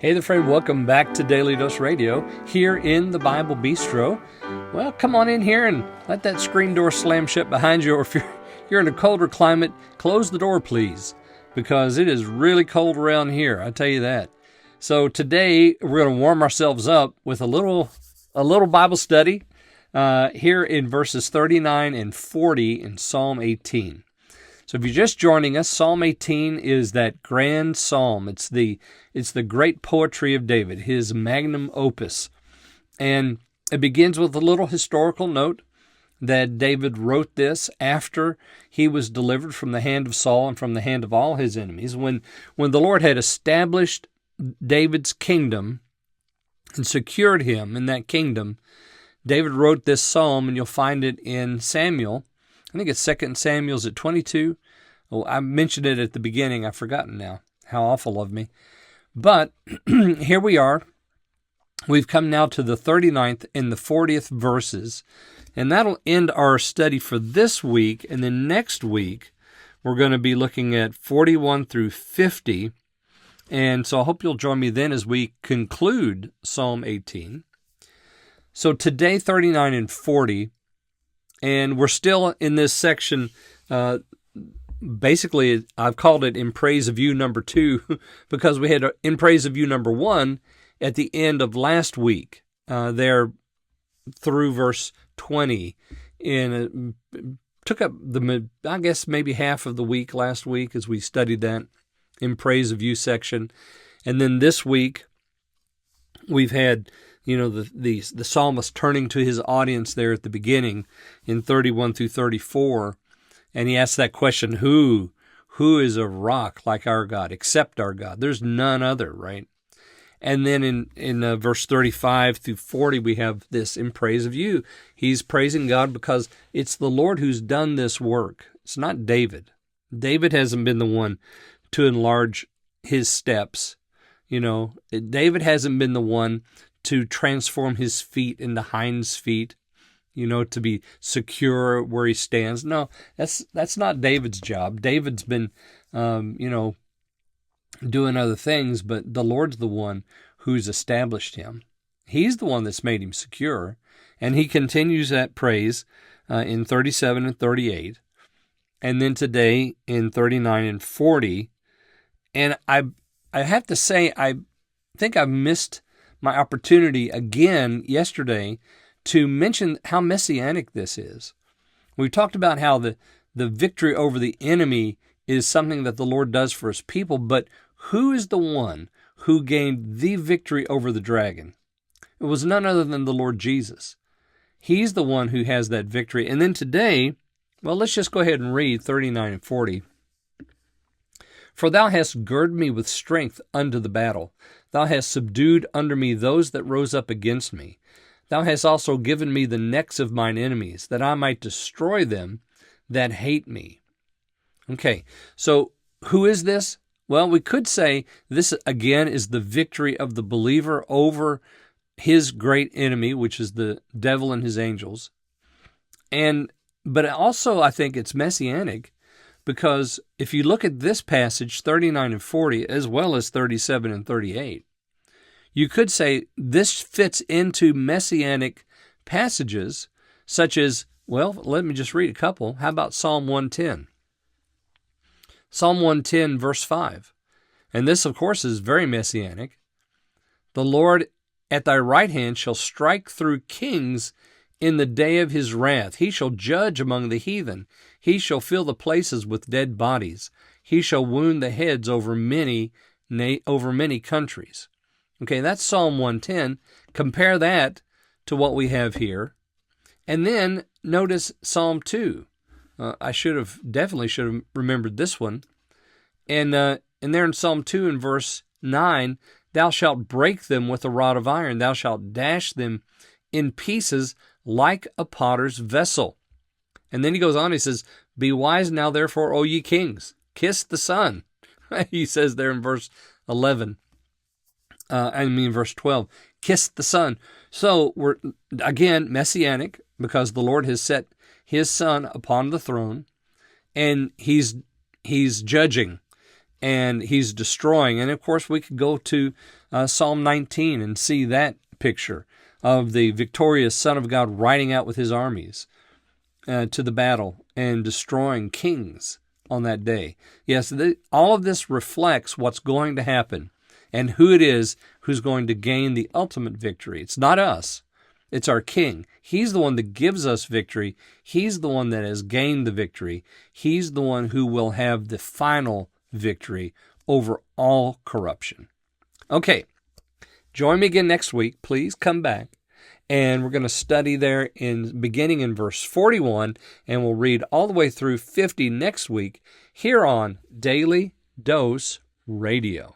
Hey there, friend. Welcome back to Daily Dose Radio here in the Bible Bistro. Well, come on in here and let that screen door slam shut behind you, or if you're in a colder climate, close the door, please, because it is really cold around here, I tell you that. So today we're going to warm ourselves up with a little Bible study here in verses 39 and 40 in Psalm 18. So if you're just joining us, Psalm 18 is that grand psalm. It's the great poetry of David, his magnum opus. And it begins with a little historical note that David wrote this after he was delivered from the hand of Saul and from the hand of all his enemies. When the Lord had established David's kingdom and secured him in that kingdom, David wrote this psalm, and you'll find it in Samuel. I think it's 2 Samuel's at 22. Oh, I mentioned it at the beginning. I've forgotten now. How awful of me. But here we are. We've come now to the 39th and the 40th verses, and that'll end our study for this week. And then next week, we're going to be looking at 41 through 50. And so I hope you'll join me then as we conclude Psalm 18. So today, 39 and 40, and we're still in this section. Basically, I've called it In Praise of You number 2 because we had In Praise of You number 1 at the end of last week, there through verse 20. And it took up I guess maybe half of the week last week as we studied that In Praise of You section. And then this week, we've had the psalmist turning to his audience there at the beginning in 31 through 34, and he asks that question, who is a rock like our God, except our God? There's none other, right? And then in verse 35 through 40, we have this In Praise of You. He's praising God because it's the Lord who's done this work. It's not David. David hasn't been the one to enlarge his steps. David hasn't been the one to transform his feet into hinds feet, to be secure where he stands. No, that's not David's job. David's been, doing other things, but the Lord's the one who's established him. He's the one that's made him secure, and he continues that praise in 37 and 38, and then today in 39 and 40. And I have to say, I think I've missed my opportunity again yesterday to mention how messianic this is. We talked about how the victory over the enemy is something that the Lord does for his people, but who is the one who gained the victory over the dragon? It was none other than the Lord Jesus. He's the one who has that victory. And then today, well, let's just go ahead and read 39 and 40. For thou hast girded me with strength unto the battle. Thou hast subdued under me those that rose up against me. Thou hast also given me the necks of mine enemies, that I might destroy them that hate me. Okay, so who is this? Well, we could say this, again, is the victory of the believer over his great enemy, which is the devil and his angels. But also, I think it's messianic, because if you look at this passage, 39 and 40, as well as 37 and 38, you could say this fits into messianic passages such as, well, let me just read a couple. How about Psalm 110? Psalm 110, verse 5. And this, of course, is very messianic. The Lord at thy right hand shall strike through kings in the day of his wrath. He shall judge among the heathen. He shall fill the places with dead bodies. He shall wound the heads over many countries. Okay, that's Psalm 110. Compare that to what we have here. And then notice Psalm 2. I definitely should have remembered this one. And there in Psalm 2 in verse 9, thou shalt break them with a rod of iron. Thou shalt dash them in pieces like a potter's vessel. And then he goes on, he says, be wise now, therefore, O ye kings. Kiss the Son. He says there in verse 11. Verse 12. Kiss the Son. So we're, again, messianic, because the Lord has set his Son upon the throne, and he's judging. and he's destroying. And of course, we could go to Psalm 19 and see that picture of the victorious Son of God riding out with his armies to the battle and destroying kings on that day. Yes, all of this reflects what's going to happen and who it is who's going to gain the ultimate victory. It's not us. It's our King. He's the one that gives us victory. He's the one that has gained the victory. He's the one who will have the final victory over all corruption. Okay, join me again next week. Please come back. And we're going to study there beginning in verse 41, and we'll read all the way through 50 next week here on Daily Dose Radio.